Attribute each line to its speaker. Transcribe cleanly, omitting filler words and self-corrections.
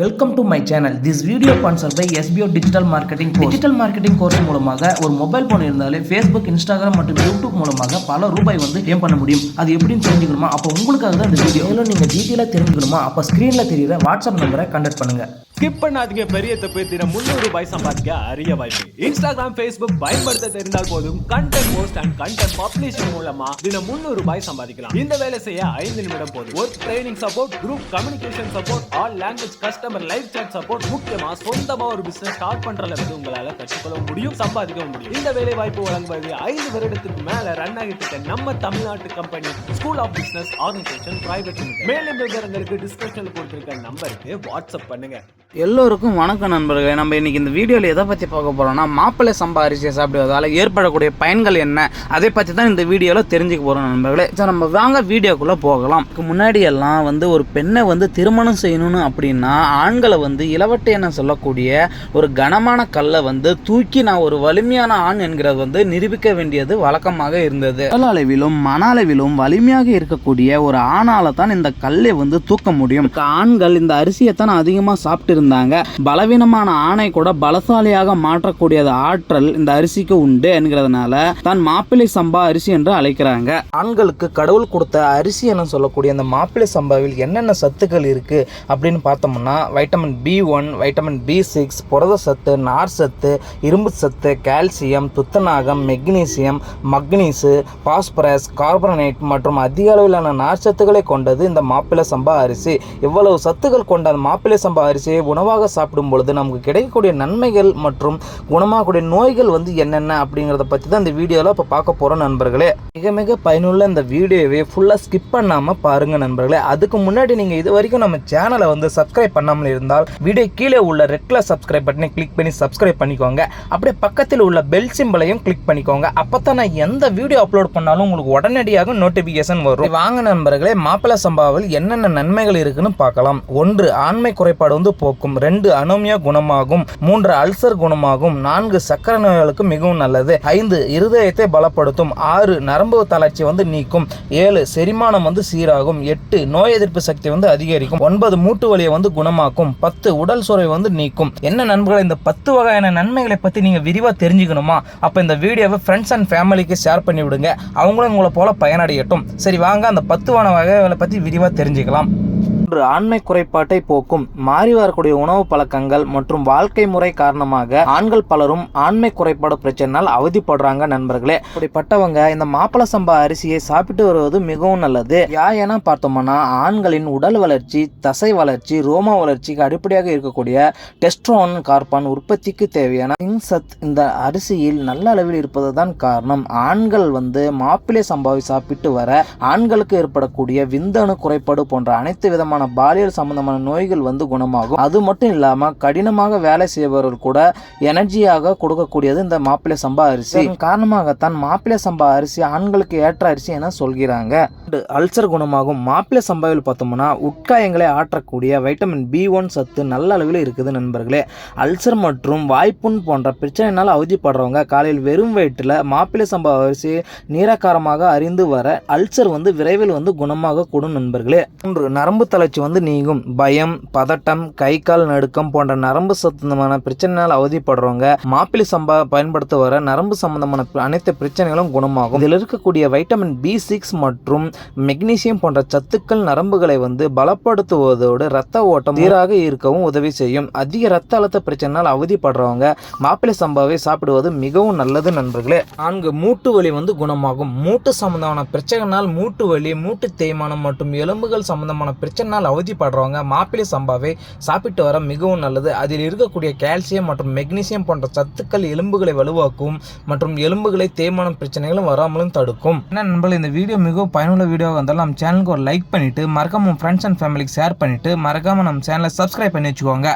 Speaker 1: Welcome to my channel. This video sponsored by SBO digital marketing course. Digital marketing course மூலமாக ஒரு mobile phone இருந்தாலே Facebook, Instagram மற்றும் YouTube மூலமாக பல ரூபாய் ஏம் பண்ண முடியும். அது எப்படின்னு தெரிஞ்சுக்கணுமா? அப்போ உங்களுக்காக தான் இந்த வீடியோ. மேலும் நீங்கள் டீட்டெயிலாக தெரிஞ்சுக்கணுமா? அப்போ ஸ்க்ரீனில் தெரியுற வாட்ஸ்அப் நம்பரை கான்டாக்ட் பண்ணுங்க.
Speaker 2: ஸ்கிப் பண்ணாதீங்க. பெரிய தப்பு. தினம் 300 ரூபாய் சம்பாதிக்க அரிய வாய்ப்பு. இன்ஸ்டாகிராம், ஃபேஸ்புக் பயன்படுத்த தெரிந்தால் போதும் content post and content publishing மூலமா தினம் 300 ரூபாய் சம்பாதிக்கலாம். இந்த வேலை செய்ய 5 நிமிடம் போதும். Work training support, group communication support, all language customer live chat support, முக்கியமா சொந்தமா ஒரு பிசினஸ் ஸ்டார்ட் பண்றதுல இருந்து உங்களால கற்றுக்கொள்ள முடியும், சம்பாதிக்க முடியும். இந்த வேலை வாய்ப்பு வழங்குவது 5 வருடத்துக்கு மேல ரன் ஆகிட்டு இருக்க நம்ம தமிழ்நாட்டு company school of business organisation private limited. மேலும் விவரங்களுக்கு டிஸ்கிரிப்ஷன்ல கொடுத்திருக்க நம்பருக்கு வாட்ஸ்அப் பண்ணுங்க.
Speaker 3: எல்லோருக்கும் வணக்கம் நண்பர்களே. நம்ம இன்னைக்கு இந்த வீடியோவில் எதை பற்றி பார்க்க போகிறோம்னா, மாப்பிள்ளை சம்பா அரிசியை சாப்பிடுவதால் ஏற்படக்கூடிய பயன்கள் என்ன, அதை பற்றி தான் இந்த வீடியோவில் தெரிஞ்சுக்க போகிறோம் நண்பர்களே. ஸோ நம்ம வாங்க வீடியோக்குள்ளே போகலாம். முன்னாடி எல்லாம் ஒரு பெண்ணை திருமணம் செய்யணும்னு அப்படின்னா ஆண்களை இளவட்டை என சொல்லக்கூடிய ஒரு கனமான கல்லை தூக்கி நான் ஒரு வலிமையான ஆண் என்கிறது நிரூபிக்க வேண்டியது வழக்கமாக இருந்தது. உடல் அளவிலும் மன அளவிலும் வலிமையாக இருக்கக்கூடிய ஒரு ஆணால தான் இந்த கல்லை தூக்க முடியும். ஆண்கள் இந்த அரிசியை தான் அதிகமாக சாப்பிட்டு இருந்தாங்க. பலவீனமான ஆணை கூட பலசாலியாக மாற்றக்கூடிய ஆற்றல் இந்த அரிசிக்கு உண்டு என்கிறதுனால தான் மாப்பிள்ளை சம்பா அரிசி என்று அழைக்கிறாங்க. ஆண்களுக்கு கடவுள் கொடுத்த அரிசி என சொல்லக்கூடிய அந்த மாப்பிள்ளை சம்பாவில் என்னென்ன சத்துக்கள் இருக்கு அப்படின்னு பார்த்தோம்னா, வைட்டமின் B1, வைட்டமின் B6, புரத சத்து, நார் சத்து, இரும்பு சத்து, கால்சியம், துத்தநாகம், மெக்னீசியம், மக்னீசு, பாஸ்பரஸ், கார்பனேட் மற்றும் அதிக அளவிலான நார் சத்துக்களை கொண்டது இந்த மாப்பிள்ளை சம்பா அரிசி. இவ்வளவு சத்துக்கள் கொண்ட அந்த மாப்பிள்ளை சம்பா அரிசியை உணவாக சாப்பிடும் பொழுது நமக்கு கிடைக்கக்கூடிய நன்மைகள் மற்றும் குணமாகக்கூடிய நோய்கள் என்னென்ன அப்படிங்கிறத பற்றி தான் இந்த வீடியோவில் இப்போ பார்க்க போகிறோம் நண்பர்களே. மிக மிக பயனுள்ள இந்த வீடியோவை ஃபுல்லாக ஸ்கிப் பண்ணாமல் பாருங்கள் நண்பர்களே. அதுக்கு முன்னாடி நீங்கள் இது வரைக்கும் நம்ம சேனலை சப்ஸ்கிரைப் பண்ணாமல் இருந்தால் வீடியோ கீழே உள்ள ரெட் கலர் சப்ஸ்கிரைப் பட்டனை கிளிக் பண்ணி சப்ஸ்கிரைப் பண்ணிக்கோங்க. அப்படியே பக்கத்தில் உள்ள பெல் சிம்பளையும் கிளிக் பண்ணிக்கோங்க. அப்போ தான் நான் எந்த வீடியோ அப்லோட் பண்ணாலும் உங்களுக்கு உடனடியாக நோட்டிஃபிகேஷன் வரும். வாங்க நண்பர்களே, மாப்பிள்ளை சம்பாவில் என்னென்ன நன்மைகள் இருக்குன்னு பார்க்கலாம். 1. ஆண்மை குறைபாடு போக்கும். 2. அனோமியா குணமாகும். 3. அல்சர் குணமாகும். 4. சக்கரை நோய்களுக்கு மிகவும் நல்லது. 5. இருதயத்தை பலப்படுத்தும். 6. நரம்பு தளர்ச்சி நீக்கும். 7. செரிமானம் சீராகும். 8. நோய் எதிர்ப்பு சக்தி அதிகரிக்கும். 9. மூட்டு வலியை குணமாக்கும். 10. உடல் சோர்வை நீக்கும். என்ன நண்பர்களே, இந்த 10 வகையான நன்மைகளை பத்தி நீங்க விரிவா தெரிஞ்சுக்கணுமா? அப்ப இந்த வீடியோவை ஃப்ரெண்ட்ஸ் அண்ட் ஃபேமிலிக்கு ஷேர் பண்ணி விடுங்க. அவங்களும் உங்களை போல பயனடையட்டும். சரி வாங்க அந்த 10 வகைகளை பத்தி விரிவா தெரிஞ்சுக்கலாம். ஆண்மை குறைபாட்டை போக்கும். மாறி வரக்கூடிய உணவு பழக்கங்கள் மற்றும் வாழ்க்கை முறை காரணமாக ஆண்கள் பலரும் ஆண்மை குறைபாடு பிரச்சனையால் அவதிப்படுறாங்க நண்பர்களே. அப்படிப்பட்டவங்க இந்த மாப்பிள்ளை சம்பா அரிசியை சாப்பிட்டு வருவது மிகவும் நல்லது. ஏன்னா பார்த்தோம்னா ஆண்களின் உடல் வளர்ச்சி, தசை வளர்ச்சி, ரோம வளர்ச்சிக்கு அடிப்படையாக இருக்கக்கூடிய டெஸ்ட்ரோன் கார்பான் உற்பத்திக்கு தேவையான சத் இந்த அரிசியில் நல்ல அளவில் இருப்பதுதான் காரணம். ஆண்கள் மாப்பிள்ளை சம்பாவை சாப்பிட்டு வர ஆண்களுக்கு ஏற்படக்கூடிய விந்தணு குறைபாடு போன்ற அனைத்து விதமான பாலியல் சம்பந்தமான நோய்கள் குணமாகும். அது மட்டும் இல்லாம கடினமாக வேலை செய்பவர்கள் கூட எனர்ஜியாக கொடுக்கக்கூடியது இந்த மாப்பிள்ளை சம்பா அரிசி. காரணமாகத்தான் மாப்பிள்ளை சம்பா அரிசி ஆண்களுக்கு ஏற்ற அரிசி என சொல்கிறாங்க. அல்சர் குணமாகும். மாப்பிள்ளை சம்பாவில் பார்த்தோம்னா உட்காயங்களை ஆற்றக்கூடிய வைட்டமின் B1 சத்து நல்ல அளவில் இருக்குது நண்பர்களே. அல்சர் மற்றும் வாய்ப்புண் போன்ற பிரச்சனையினால் அவதிப்படுறவங்க காலையில் வெறும் வயிற்றில் மாப்பிள்ளை சம்பா அரிசி நீராகாரமாக அறிந்து வர அல்சர் விரைவில் குணமாக கூடும் நண்பர்களே. 3. நரம்பு தளர்ச்சி நீங்கும். பயம், பதட்டம், கை கால் நடுக்கம் போன்ற நரம்பு சம்பந்தமான பிரச்சனையால் அவதிப்படுறவங்க மாப்பிள்ளை சம்பா பயன்படுத்த வர நரம்பு சம்பந்தமான அனைத்து பிரச்சனைகளும் குணமாகும். இதில் இருக்கக்கூடிய வைட்டமின் B6 மற்றும் மெக்னீசியம் போன்ற சத்துக்கள் நரம்புகளை பலப்படுத்துவதோடு ரத்த ஓட்டம் சீராக இருக்கவும் உதவி செய்யும். அதிக ரத்த அழுத்த பிரச்சனையால் அவதிப்படுறவங்க மாப்பிள்ளை சம்பாவை சாப்பிடுவது மிகவும் நல்லது நண்பர்களே. 4. மூட்டு வலி குணமாகும். மூட்டு சம்பந்தமான பிரச்சனைனால் மூட்டு வலி, மூட்டு தேய்மானம் மற்றும் எலும்புகள் சம்பந்தமான பிரச்சனைனால் அவதிப்படுறவங்க மாப்பிள்ளை சம்பாவை சாப்பிட்டு வர மிகவும் நல்லது. அதில் இருக்கக்கூடிய கால்சியம் மற்றும் மெக்னீசியம் போன்ற சத்துக்கள் எலும்புகளை வலுவாக்கும் மற்றும் எலும்புகளை தேய்மானம் பிரச்சனைகளும் வராமலும் தடுக்கும். என்ன நண்பர்களே, இந்த வீடியோ மிகவும் பயனுள்ள வீடியோவாக இருந்தாலும் நம்ம சேனலுக்கு ஒரு லைக் பண்ணிட்டு மறக்காம ஃப்ரெண்ட்ஸ் அண்ட் ஃபேமிலிக்கு ஷேர் பண்ணிட்டு மறக்காம நம்ம சேனலை சப்ஸ்கிரைப் பண்ணி வச்சுக்கோங்க.